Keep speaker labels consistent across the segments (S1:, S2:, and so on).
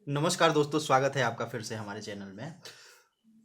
S1: नमस्कार दोस्तों, स्वागत है आपका फिर से हमारे चैनल में।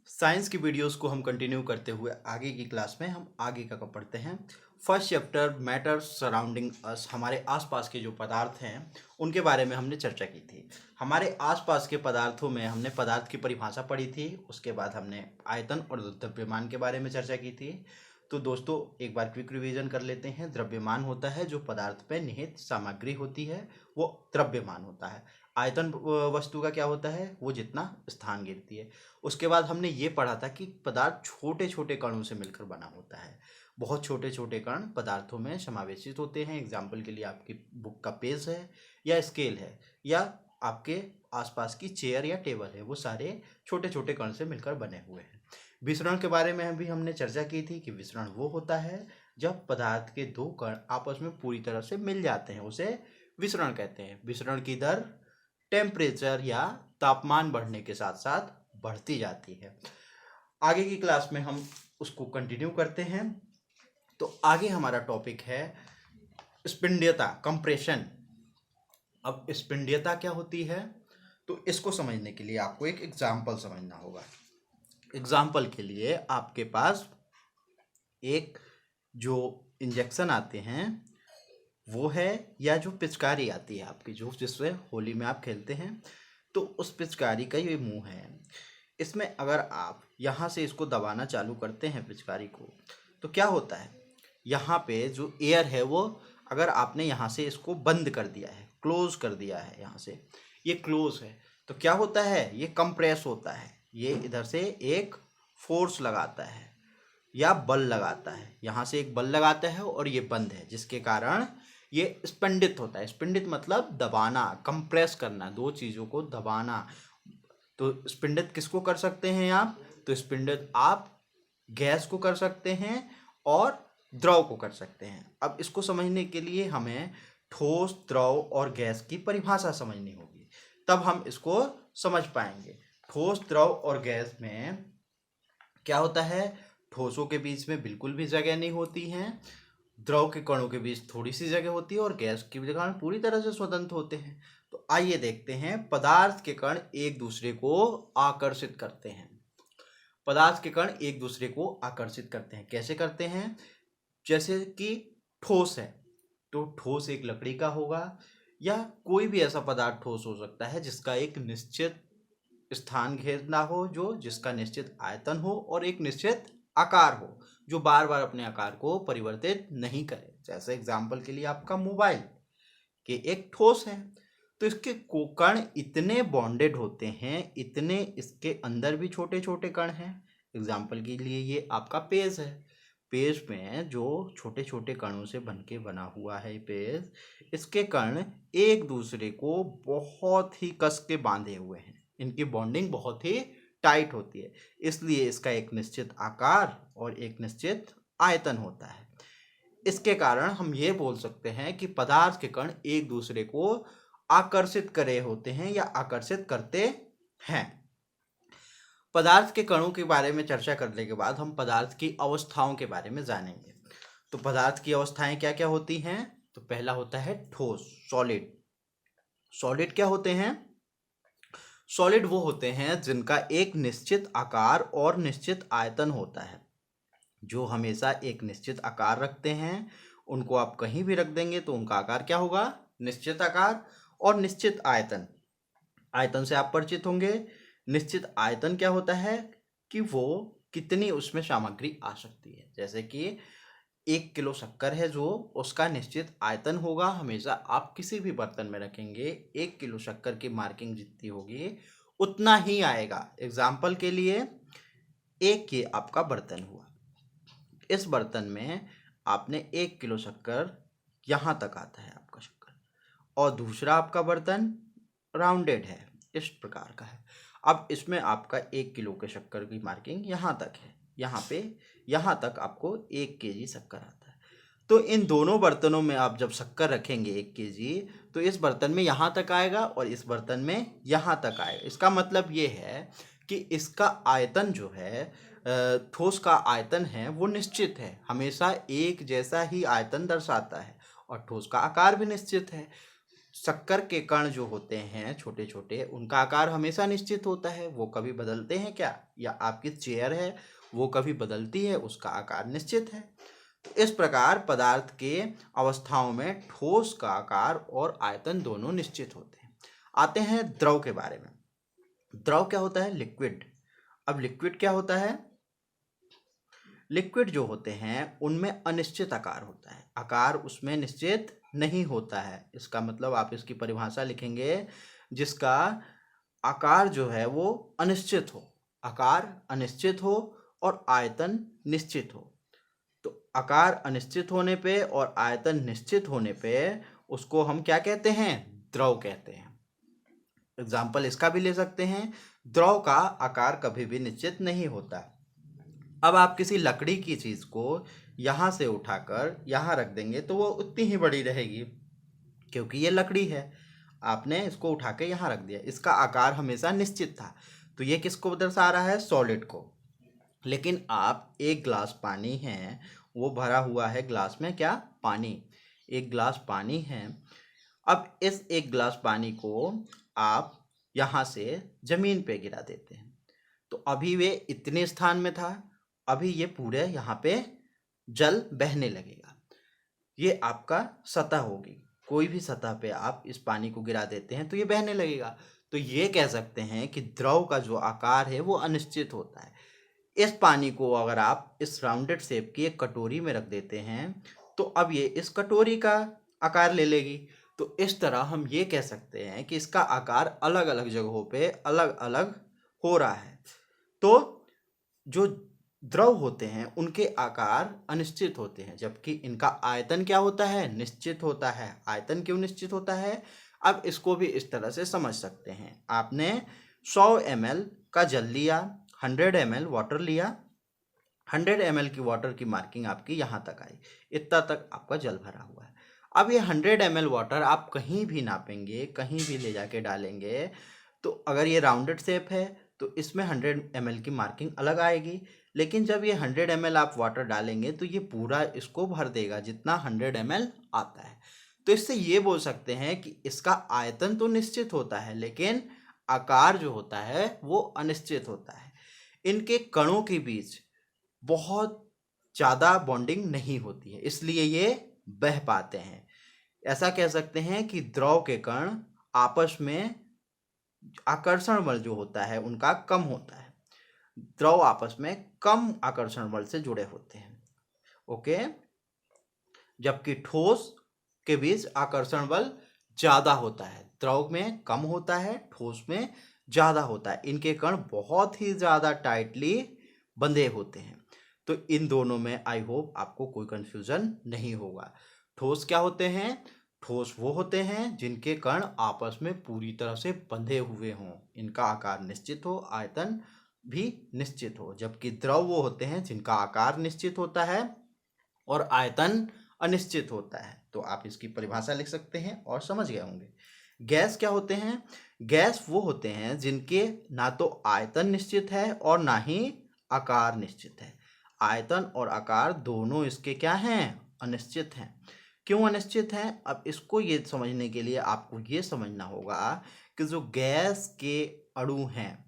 S1: साइंस की वीडियोस को हम कंटिन्यू करते हुए आगे की क्लास में हम आगे का पढ़ते हैं। फर्स्ट चैप्टर मैटर सराउंडिंग अस, हमारे आसपास के जो पदार्थ हैं उनके बारे में हमने चर्चा की थी। हमारे आसपास के पदार्थों में हमने पदार्थ की परिभाषा पढ़ी थी, उसके बाद हमने आयतन और द्रव्यमान के बारे में चर्चा की थी। तो दोस्तों एक बार क्विक रिवीजन कर लेते हैं। द्रव्यमान होता है जो पदार्थ पे निहित सामग्री होती है, वो द्रव्यमान होता है। आयतन वस्तु का क्या होता है, वो जितना स्थान घेरती है। उसके बाद हमने ये पढ़ा था कि पदार्थ छोटे छोटे कणों से मिलकर बना होता है। बहुत छोटे छोटे कण पदार्थों में समावेशित होते हैं। एग्जाम्पल के लिए आपकी बुक का पेज है या स्केल है या आपके आसपास की चेयर या टेबल है, वो सारे छोटे छोटे कण से मिलकर बने हुए हैं। विसरण के बारे में भी हमने चर्चा की थी कि विसरण वो होता है जब पदार्थ के दो कण आपस में पूरी तरह से मिल जाते हैं, उसे विसरण कहते हैं। विसरण की दर टेम्परेचर या तापमान बढ़ने के साथ साथ बढ़ती जाती है। आगे की क्लास में हम उसको कंटिन्यू करते हैं। तो आगे हमारा टॉपिक है स्पिंडीयता, कंप्रेशन। अब स्पिंडीयता क्या होती है, तो इसको समझने के लिए आपको एक एग्जाम्पल समझना होगा। एग्जाम्पल के लिए आपके पास एक जो इंजेक्शन आते हैं वो है, या जो पिचकारी आती है आपकी, जो जिससे होली में आप खेलते हैं, तो उस पिचकारी का ये मुंह है। इसमें अगर आप यहाँ से इसको दबाना चालू करते हैं पिचकारी को, तो क्या होता है, यहाँ पे जो एयर है वो, अगर आपने यहाँ से इसको बंद कर दिया है, क्लोज कर दिया है, यहाँ से ये क्लोज है, तो क्या होता है, ये कंप्रेस होता है। ये इधर से एक फोर्स लगाता है या बल लगाता है, यहाँ से एक बल लगाता है और ये बंद है, जिसके कारण ये स्पंदित होता है। स्पंदित मतलब दबाना, कंप्रेस करना, दो चीज़ों को दबाना। तो स्पंदित किसको कर सकते हैं आप, तो स्पंदित आप गैस को कर सकते हैं और द्रव को कर सकते हैं। अब इसको समझने के लिए हमें ठोस, द्रव और गैस की परिभाषा समझनी होगी, तब हम इसको समझ पाएंगे। ठोस, द्रव और गैस में क्या होता है, ठोसों के बीच में बिल्कुल भी जगह नहीं होती है, द्रव के कणों के बीच थोड़ी सी जगह होती है और गैस के कण पूरी तरह से स्वतंत्र होते हैं। तो आइए देखते हैं, पदार्थ के कण एक दूसरे को आकर्षित करते हैं। पदार्थ के कण एक दूसरे को आकर्षित करते हैं, कैसे करते हैं, जैसे कि ठोस है तो ठोस एक लकड़ी का होगा, या कोई भी ऐसा पदार्थ ठोस हो सकता है जिसका एक निश्चित स्थान घेरना हो, जो जिसका निश्चित आयतन हो और एक निश्चित आकार हो, जो बार बार अपने आकार को परिवर्तित नहीं करे। जैसे एग्जाम्पल के लिए आपका मोबाइल के एक ठोस है, तो इसके कण इतने बॉन्डेड होते हैं, इतने इसके अंदर भी छोटे छोटे कण हैं। एग्जाम्पल के लिए ये आपका पेज है, पेज में जो छोटे छोटे कणों से बन के बना हुआ है पेज, इसके कण एक दूसरे को बहुत ही कस के बांधे हुए हैं, इनकी बॉन्डिंग बहुत ही टाइट होती है, इसलिए इसका एक निश्चित आकार और एक निश्चित आयतन होता है। इसके कारण हम ये बोल सकते हैं कि पदार्थ के कण एक दूसरे को आकर्षित करे होते हैं या आकर्षित करते हैं। पदार्थ के कणों के बारे में चर्चा करने के बाद हम पदार्थ की अवस्थाओं के बारे में जानेंगे। तो पदार्थ की अवस्थाएं क्या क्या होती हैं, तो पहला होता है ठोस, सॉलिड। सॉलिड क्या होते हैं, सॉलिड वो होते हैं जिनका एक निश्चित आकार और निश्चित आयतन होता है, जो हमेशा एक निश्चित आकार रखते हैं। उनको आप कहीं भी रख देंगे तो उनका आकार क्या होगा, निश्चित आकार और निश्चित आयतन। आयतन से आप परिचित होंगे। निश्चित आयतन क्या होता है कि वो कितनी उसमें सामग्री आ सकती है, जैसे कि 1 किलो शक्कर है, जो उसका निश्चित आयतन होगा, हमेशा आप किसी भी बर्तन में रखेंगे 1 किलो शक्कर की मार्किंग जितनी होगी उतना ही आएगा। एग्जाम्पल के लिए एक ये आपका बर्तन हुआ, इस बर्तन में आपने 1 किलो शक्कर, यहाँ तक आता है आपका शक्कर, और दूसरा आपका बर्तन राउंडेड है, इस प्रकार का है। अब इसमें आपका 1 किलो के शक्कर की मार्किंग यहाँ तक है, यहाँ तक आपको 1 kg शक्कर आता है। तो इन दोनों बर्तनों में आप जब शक्कर रखेंगे 1 kg, तो इस बर्तन में यहाँ तक आएगा और इस बर्तन में यहाँ तक आएगा। इसका मतलब ये है कि इसका आयतन जो है, ठोस का आयतन है, वो निश्चित है, हमेशा एक जैसा ही आयतन दर्शाता है, और ठोस का आकार भी निश्चित है। शक्कर के कण जो होते हैं छोटे छोटे, उनका आकार हमेशा निश्चित होता है, वो कभी बदलते हैं क्या? या आपकी चेयर है वो कभी बदलती है, उसका आकार निश्चित है। तो इस प्रकार पदार्थ के अवस्थाओं में ठोस का आकार और आयतन दोनों निश्चित होते हैं। आते हैं द्रव के बारे में। द्रव क्या होता है? लिक्विड। अब लिक्विड क्या होता है? लिक्विड जो होते हैं उनमें अनिश्चित आकार होता है, आकार उसमें निश्चित नहीं होता है। इसका मतलब आप इसकी परिभाषा लिखेंगे जिसका आकार जो है वो अनिश्चित हो, आकार अनिश्चित हो और आयतन निश्चित हो। तो आकार अनिश्चित होने पे और आयतन निश्चित होने पे उसको हम क्या कहते हैं? द्रव कहते हैं। एग्जाम्पल इसका भी ले सकते हैं, द्रव का आकार कभी भी निश्चित नहीं होता। अब आप किसी लकड़ी की चीज को यहाँ से उठाकर यहाँ रख देंगे तो वो उतनी ही बड़ी रहेगी, क्योंकि ये लकड़ी है। आपने इसको उठा के यहाँ रख दिया, इसका आकार हमेशा निश्चित था। तो ये किसको दर्शा रहा है? सॉलिड को। लेकिन आप एक गिलास पानी है, वो भरा हुआ है गिलास में, क्या? पानी। एक गिलास पानी है। अब इस एक गिलास पानी को आप यहाँ से जमीन पे गिरा देते हैं, तो अभी वे इतने स्थान में था, अभी ये पूरे यहाँ पे जल बहने लगेगा। ये आपका सतह होगी, कोई भी सतह पे आप इस पानी को गिरा देते हैं तो ये बहने लगेगा। तो ये कह सकते हैं कि द्रव का जो आकार है वो अनिश्चित होता है। इस पानी को अगर आप इस राउंडेड शेप की एक कटोरी में रख देते हैं तो अब ये इस कटोरी का आकार ले लेगी। तो इस तरह हम ये कह सकते हैं कि इसका आकार अलग अलग जगहों पे अलग अलग हो रहा है। तो जो द्रव होते हैं उनके आकार अनिश्चित होते हैं, जबकि इनका आयतन क्या होता है? निश्चित होता है। आयतन क्यों निश्चित होता है? अब इसको भी इस तरह से समझ सकते हैं। आपने 100 ml का जल लिया, 100 ml वाटर लिया, 100 ml की वाटर की मार्किंग आपकी यहाँ तक आई, इतना तक आपका जल भरा हुआ है। अब ये 100 ml वाटर आप कहीं भी नापेंगे, कहीं भी ले जाके डालेंगे, तो अगर ये राउंडेड शेप है तो इसमें 100 ml की मार्किंग अलग आएगी। लेकिन जब ये 100 ml आप वाटर डालेंगे तो ये पूरा इसको भर देगा जितना 100 ml आता है। तो इससे ये बोल सकते हैं कि इसका आयतन तो निश्चित होता है, लेकिन आकार जो होता है वो अनिश्चित होता है। इनके कणों के बीच बहुत ज़्यादा बॉन्डिंग नहीं होती है, इसलिए ये बह पाते हैं। ऐसा कह सकते हैं कि द्रव के कण आपस में आकर्षण बल जो होता है उनका कम होता है। द्रव आपस में कम आकर्षण बल से जुड़े होते हैं, ओके। जबकि ठोस के बीच आकर्षण बल ज़्यादा होता है। द्रव में कम होता है, ठोस में ज़्यादा होता है। इनके कण बहुत ही ज़्यादा टाइटली बंधे होते हैं। तो इन दोनों में आई होप आपको कोई कंफ्यूजन नहीं होगा। ठोस क्या होते हैं? ठोस वो होते हैं जिनके कण आपस में पूरी तरह से बंधे हुए हों, इनका आकार निश्चित हो, आयतन भी निश्चित हो। जबकि द्रव वो होते हैं जिनका आकार निश्चित होता है और आयतन अनिश्चित होता है। तो आप इसकी परिभाषा लिख सकते हैं और समझ गए होंगे। गैस क्या होते हैं? गैस वो होते हैं जिनके ना तो आयतन निश्चित है और ना ही आकार निश्चित है। आयतन और आकार दोनों इसके क्या हैं? अनिश्चित हैं। क्यों अनिश्चित हैं? अब इसको ये समझने के लिए आपको ये समझना होगा कि जो गैस के अणु हैं,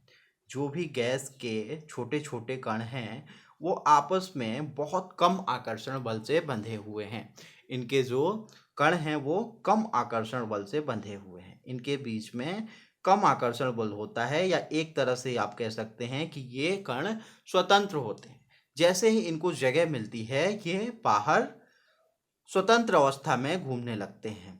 S1: जो भी गैस के छोटे छोटे कण हैं, वो आपस में बहुत कम आकर्षण बल से बंधे हुए हैं। इनके जो कण हैं वो कम आकर्षण बल से बंधे हुए हैं। इनके बीच में कम आकर्षण बल होता है, या एक तरह से आप कह सकते हैं कि ये कण स्वतंत्र होते हैं। जैसे ही इनको जगह मिलती है ये बाहर स्वतंत्र अवस्था में घूमने लगते हैं।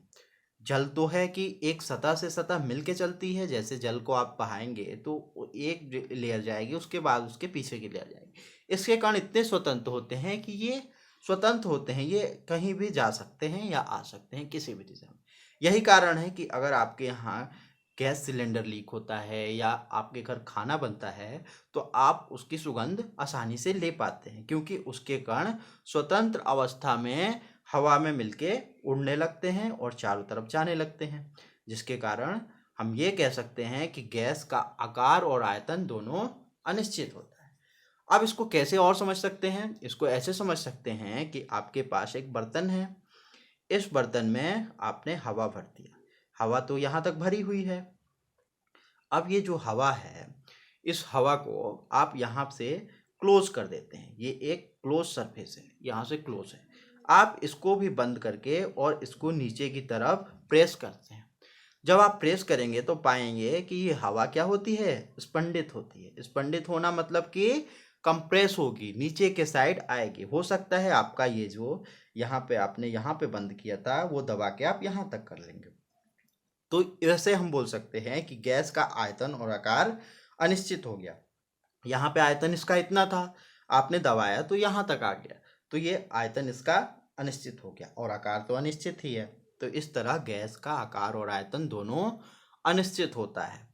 S1: जल तो है कि एक सतह से सतह मिल के चलती है, जैसे जल को आप बहाएंगे तो एक लेयर जाएगी, उसके बाद उसके पीछे की लेयर जाएगी। इसके कण इतने स्वतंत्र होते हैं कि ये स्वतंत्र होते हैं, ये कहीं भी जा सकते हैं या आ सकते हैं किसी भी दिशा में। यही कारण है कि अगर आपके यहाँ गैस सिलेंडर लीक होता है या आपके घर खाना बनता है तो आप उसकी सुगंध आसानी से ले पाते हैं, क्योंकि उसके कण स्वतंत्र अवस्था में हवा में मिलके उड़ने लगते हैं और चारों तरफ जाने लगते हैं, जिसके कारण हम ये कह सकते हैं कि गैस का आकार और आयतन दोनों अनिश्चित होता है। अब इसको कैसे और समझ सकते हैं? इसको ऐसे समझ सकते हैं कि आपके पास एक बर्तन है, इस बर्तन में आपने हवा भर दिया। हवा तो यहाँ तक भरी हुई है। अब ये जो हवा है, इस हवा को आप यहाँ से क्लोज कर देते हैं। ये एक क्लोज सरफेस है, यहाँ से क्लोज है। आप इसको भी बंद करके और इसको नीचे की तरफ प्रेस करते हैं। जब आप प्रेस करेंगे तो पाएंगे कि ये हवा क्या होती है, स्पंदित होती है। स्पंदित होना मतलब कि कंप्रेस होगी, नीचे के साइड आएगी। हो सकता है आपका ये जो यहाँ पे आपने यहाँ पे बंद किया था वो दबा के आप यहाँ तक कर लेंगे। तो ऐसे हम बोल सकते हैं कि गैस का आयतन और आकार अनिश्चित हो गया। यहाँ पे आयतन इसका इतना था, आपने दबाया तो यहाँ तक आ गया, तो ये आयतन इसका अनिश्चित हो गया और आकार तो अनिश्चित ही है। तो इस तरह गैस का आकार और आयतन दोनों अनिश्चित होता है।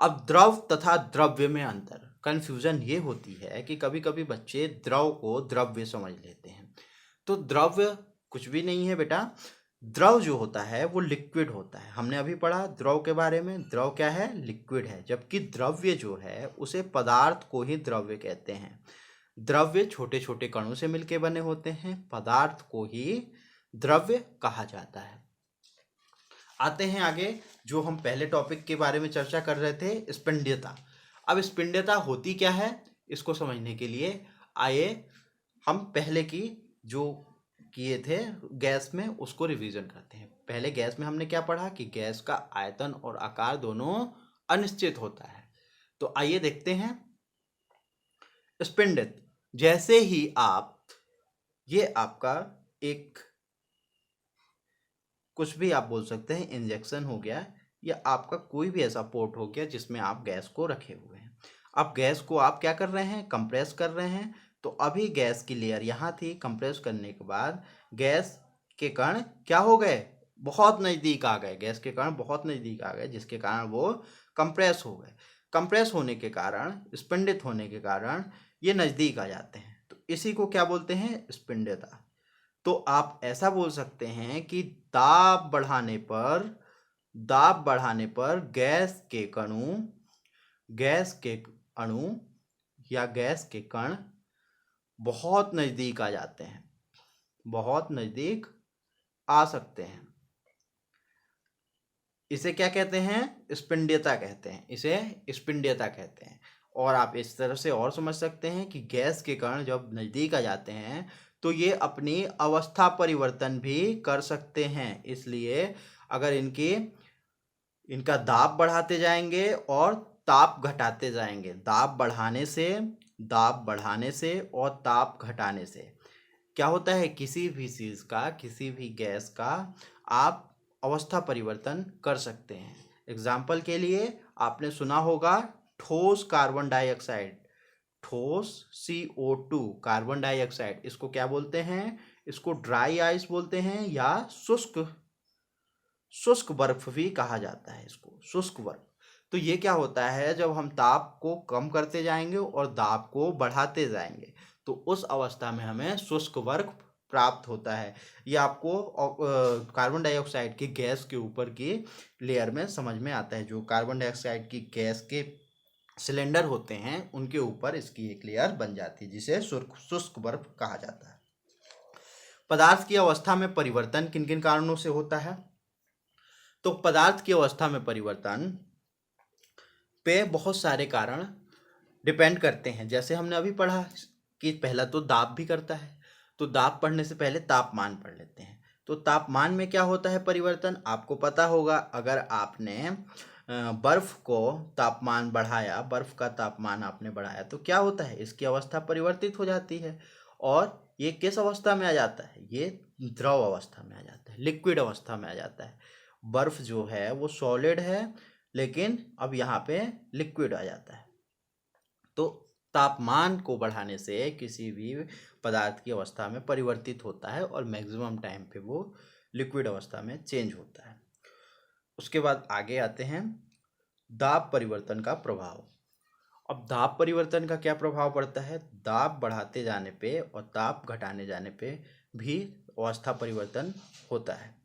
S1: अब द्रव तथा द्रव्य में अंतर, कंफ्यूजन ये होती है कि कभी कभी बच्चे द्रव को द्रव्य समझ लेते हैं। तो द्रव्य कुछ भी नहीं है बेटा। द्रव जो होता है वो लिक्विड होता है। हमने अभी पढ़ा द्रव के बारे में, द्रव क्या है, लिक्विड है। जबकि द्रव्य जो है उसे पदार्थ को ही द्रव्य कहते हैं। द्रव्य छोटे छोटे कणों से मिलकर बने होते हैं, पदार्थ को ही द्रव्य कहा जाता है। आते हैं आगे, जो हम पहले टॉपिक के बारे में चर्चा कर रहे थे, स्पंदीयता। अब स्पंदीयता होती क्या है, इसको समझने के लिए आइए हम पहले की जो किए थे गैस में उसको रिवीजन करते हैं। पहले गैस में हमने क्या पढ़ा कि गैस का आयतन और आकार दोनों अनिश्चित होता है। तो आइए देखते हैं स्पंदित। जैसे ही आप, ये आपका एक कुछ भी आप बोल सकते हैं, इंजेक्शन हो गया या आपका कोई भी ऐसा पोर्ट हो गया जिसमें आप गैस को रखे हुए हैं। अब गैस को आप क्या कर रहे हैं, कंप्रेस कर रहे हैं। तो अभी गैस की लेयर यहाँ थी, कंप्रेस करने के बाद गैस के कण क्या हो गए, बहुत नज़दीक आ गए। गैस के कण बहुत नज़दीक आ गए जिसके कारण वो कंप्रेस हो गए। कंप्रेस होने के कारण, स्पंदित होने के कारण ये नज़दीक आ जाते हैं। तो इसी को क्या बोलते हैं, स्पंदीयता। तो आप ऐसा बोल सकते हैं कि दाब बढ़ाने पर गैस के अणु या गैस के कण बहुत नज़दीक आ जाते हैं, बहुत नज़दीक आ सकते हैं। इसे क्या कहते हैं, स्पंदीयता कहते हैं। इसे स्पंदीयता कहते हैं। और आप इस तरह से और समझ सकते हैं कि गैस के कण जब नज़दीक आ जाते हैं तो ये अपनी अवस्था परिवर्तन भी कर सकते हैं। इसलिए अगर इनका दाब बढ़ाते जाएंगे और ताप घटाते जाएंगे, दाब बढ़ाने से और ताप घटाने से क्या होता है, किसी भी चीज़ का, किसी भी गैस का आप अवस्था परिवर्तन कर सकते हैं। एग्जाम्पल के लिए आपने सुना होगा ठोस कार्बन डाइऑक्साइड, ठोस CO2 कार्बन डाइऑक्साइड, इसको क्या बोलते हैं, इसको ड्राई आइस बोलते हैं या शुष्क बर्फ भी कहा जाता है, इसको शुष्क बर्फ। तो ये क्या होता है, जब हम ताप को कम करते जाएंगे और दाब को बढ़ाते जाएंगे तो उस अवस्था में हमें शुष्क बर्फ प्राप्त होता है। ये आपको कार्बन डाइऑक्साइड की गैस के ऊपर की लेयर में समझ में आता है। जो कार्बन डाइऑक्साइड की गैस के सिलेंडर होते हैं उनके ऊपर इसकी एक लेयर बन जाती है जिसे शुष्क बर्फ कहा जाता है। पदार्थ की अवस्था में परिवर्तन किन किन कारणों से होता है, तो पदार्थ की अवस्था में परिवर्तन पे बहुत सारे कारण डिपेंड करते हैं। जैसे हमने अभी पढ़ा कि पहला तो दाब भी करता है। तो दाब पढ़ने से पहले तापमान पढ़ लेते हैं। तो तापमान में क्या होता है परिवर्तन, आपको पता होगा। अगर आपने बर्फ को तापमान बढ़ाया, बर्फ का तापमान आपने बढ़ाया तो क्या होता है, इसकी अवस्था परिवर्तित हो जाती है और ये किस अवस्था में आ जाता है, ये द्रव अवस्था में आ जाता है, लिक्विड अवस्था में आ जाता है। बर्फ जो है वो सॉलिड है लेकिन अब यहाँ पे लिक्विड आ जाता है। तो तापमान को बढ़ाने से किसी भी पदार्थ की अवस्था में परिवर्तित होता है और मैक्सिमम टाइम पे वो लिक्विड अवस्था में चेंज होता है। उसके बाद आगे आते हैं दाब परिवर्तन का प्रभाव। अब दाब परिवर्तन का क्या प्रभाव पड़ता है, दाब बढ़ाते जाने पे और ताप घटाने जाने पे भी अवस्था परिवर्तन होता है।